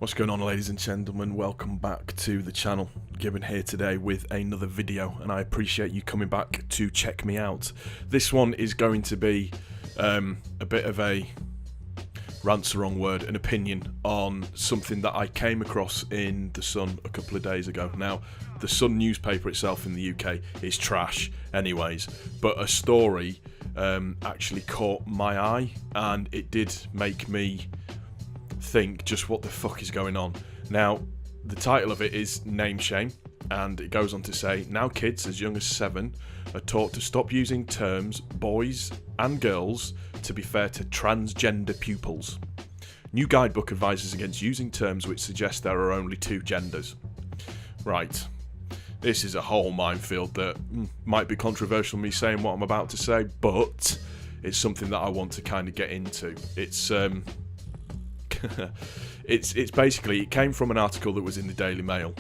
What's going on, ladies and gentlemen? Welcome back to the channel. Gibbon here today with another video, and I appreciate you coming back to check me out. This one is going to be a bit of a rant's the wrong word, an opinion on something that I came across in The Sun a couple of days ago. Now, The Sun newspaper itself in the UK is trash anyways, but a story actually caught my eye, and it did make me think just what the fuck is going on. Now, the title of it is Name Shame, and it goes on to say, now kids as young as 7 are taught to stop using terms boys and girls to be fair to transgender pupils. New guidebook advises against using terms which suggest there are only 2 genders. Right, this is a whole minefield that might be controversial, me saying what I'm about to say, but it's something that I want to kind of get into. It's basically, it came from an article that was in the Daily Mail.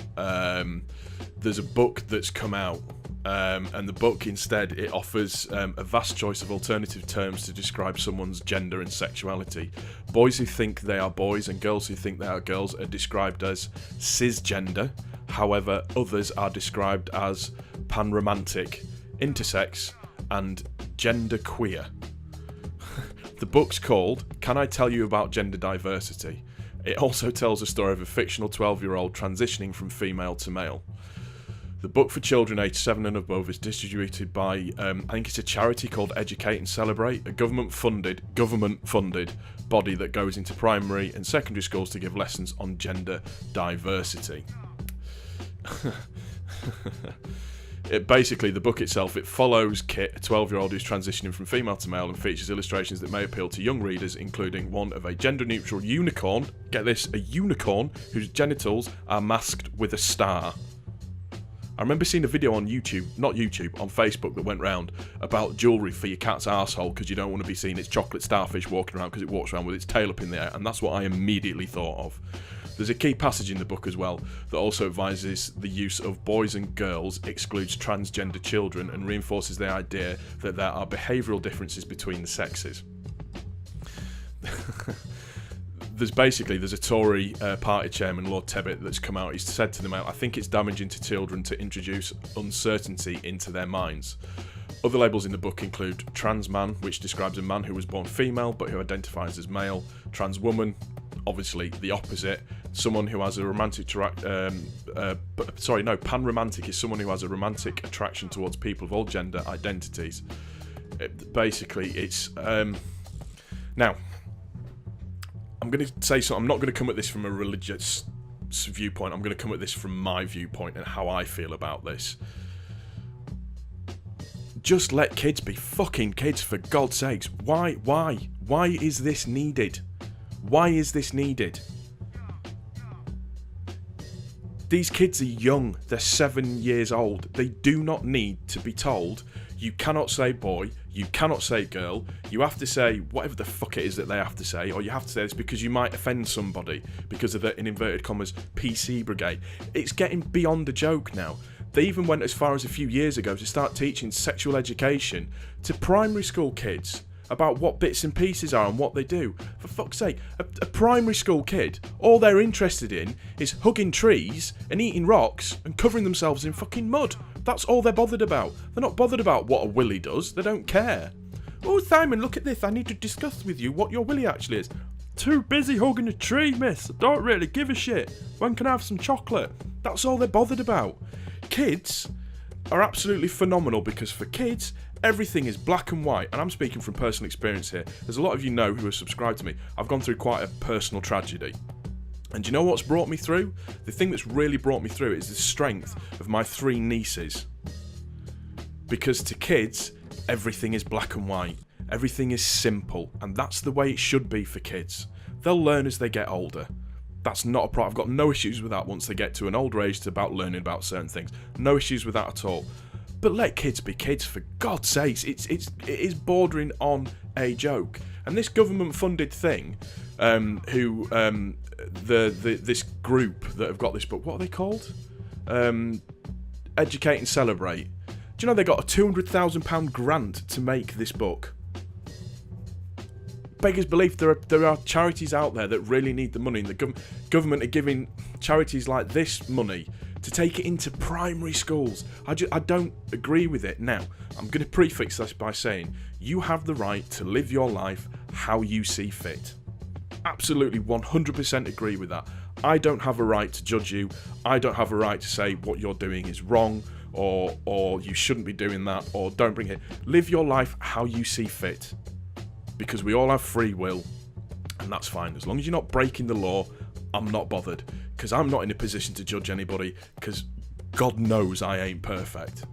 There's a book that's come out, and the book instead, it offers a vast choice of alternative terms to describe someone's gender and sexuality. Boys who think they are boys and girls who think they are girls are described as cisgender. However, others are described as panromantic, intersex, and genderqueer. The book's called Can I Tell You About Gender Diversity? It also tells a story of a fictional 12-year-old transitioning from female to male. The book for children aged 7 and above is distributed by, I think it's a charity called Educate and Celebrate, a government-funded body that goes into primary and secondary schools to give lessons on gender diversity. Basically, the book itself, it follows Kit, a 12-year-old who's transitioning from female to male, and features illustrations that may appeal to young readers, including one of a gender-neutral unicorn, get this, a unicorn whose genitals are masked with a star. I remember seeing a video on YouTube, not YouTube, on Facebook that went round about jewellery for your cat's arsehole because you don't want to be seeing its chocolate starfish walking around because it walks around with its tail up in the air, and that's what I immediately thought of. There's a key passage in the book as well that also advises the use of boys and girls, excludes transgender children, and reinforces the idea that there are behavioural differences between the sexes. There's a Tory party chairman, Lord Tebbit, that's come out. He's said to them, I think it's damaging to children to introduce uncertainty into their minds. Other labels in the book include trans man, which describes a man who was born female but who identifies as male. Trans woman, obviously the opposite. Someone who has a romantic panromantic is someone who has a romantic attraction towards people of all gender identities. Basically, it's now, I'm going to say something. I'm not going to come at this from a religious viewpoint. I'm going to come at this from my viewpoint and how I feel about this. Just let kids be fucking kids, for God's sakes. Why is this needed? Why is this needed? These kids are young. They're 7 years old. They do not need to be told, you cannot say boy, you cannot say girl, you have to say whatever the fuck it is that they have to say, or you have to say this because you might offend somebody because of the, in inverted commas, PC brigade. It's getting beyond a joke now. They even went as far as a few years ago to start teaching sexual education to primary school kids about what bits and pieces are and what they do. For fuck's sake, a primary school kid, all they're interested in is hugging trees and eating rocks and covering themselves in fucking mud. That's all they're bothered about. They're not bothered about what a willy does. They don't care. Oh, Simon, look at this. I need to discuss with you what your willy actually is. Too busy hugging a tree, miss. I don't really give a shit. When can I have some chocolate? That's all they're bothered about. Kids are absolutely phenomenal because for kids, everything is black and white, and I'm speaking from personal experience here. As a lot of you know who have subscribed to me, I've gone through quite a personal tragedy. And do you know what's brought me through? The thing that's really brought me through is the strength of my 3 nieces. Because to kids, everything is black and white. Everything is simple, and that's the way it should be for kids. They'll learn as they get older. That's not a problem. I've got no issues with that once they get to an older age. It's about learning about certain things. No issues with that at all. But let kids be kids, for God's sakes. It is bordering on a joke. And this government-funded thing, this group that have got this book, what are they called? Educate and Celebrate. Do you know they got a £200,000 grant to make this book? beggars belief. There are charities out there that really need the money, and the government are giving charities like this money to take it into primary schools. I don't agree with it. Now, I'm going to prefix this by saying you have the right to live your life how you see fit. Absolutely 100% agree with that. I don't have a right to judge you. I don't have a right to say what you're doing is wrong, or you shouldn't be doing that, or don't bring it. Live your life how you see fit, because we all have free will, and that's fine. As long as you're not breaking the law, I'm not bothered, because I'm not in a position to judge anybody, because God knows I ain't perfect.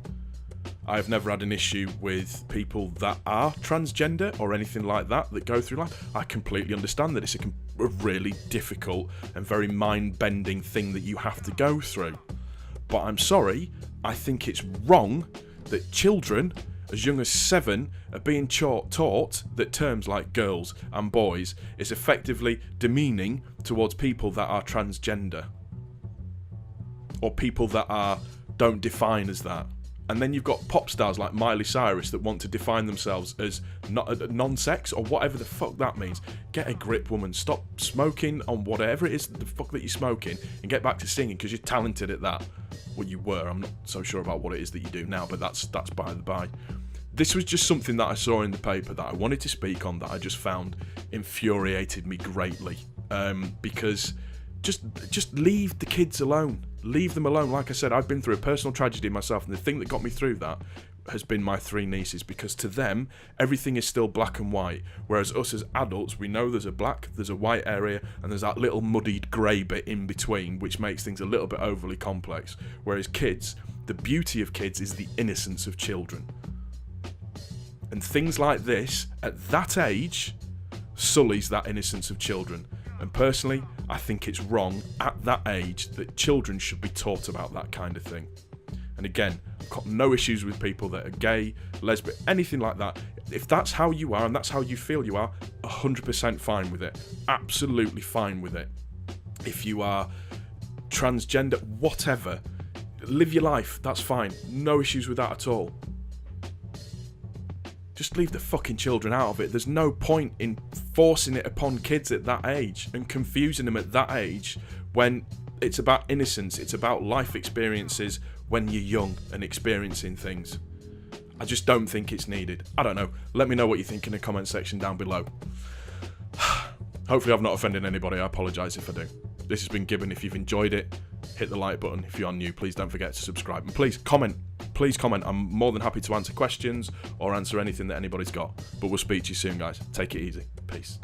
I've never had an issue with people that are transgender or anything like that go through life. I completely understand that it's a really difficult and very mind-bending thing that you have to go through. But I'm sorry, I think it's wrong that children as young as 7 are being taught that terms like girls and boys is effectively demeaning towards people that are transgender, or people that don't define as that. And then you've got pop stars like Miley Cyrus that want to define themselves as non-sex, or whatever the fuck that means. Get a grip, woman. Stop smoking on whatever it is the fuck that you're smoking, and get back to singing, because you're talented at that. Well, you were. I'm not so sure about what it is that you do now, but that's by the by. This was just something that I saw in the paper that I wanted to speak on, that I just found infuriated me greatly. Because just leave the kids alone. Leave them alone. Like I said, I've been through a personal tragedy myself, and the thing that got me through that has been my 3 nieces, because to them, everything is still black and white, whereas us as adults, we know there's a black, there's a white area, and there's that little muddied grey bit in between, which makes things a little bit overly complex. Whereas kids, the beauty of kids is the innocence of children. And things like this, at that age, sullies that innocence of children. And personally, I think it's wrong at that age that children should be taught about that kind of thing. And again, I've got no issues with people that are gay, lesbian, anything like that. If that's how you are and that's how you feel you are, 100% fine with it. Absolutely fine with it. If you are transgender, whatever, live your life, that's fine. No issues with that at all. Just leave the fucking children out of it. There's no point in forcing it upon kids at that age and confusing them at that age, when it's about innocence, it's about life experiences when you're young and experiencing things. I just don't think it's needed. I don't know. Let me know what you think in the comment section down below. Hopefully I've not offended anybody. I apologise if I do. This has been Gibbon. If you've enjoyed it, hit the like button. If you're new, please don't forget to subscribe. And please comment. Please comment. I'm more than happy to answer questions or answer anything that anybody's got. But we'll speak to you soon, guys. Take it easy. Peace.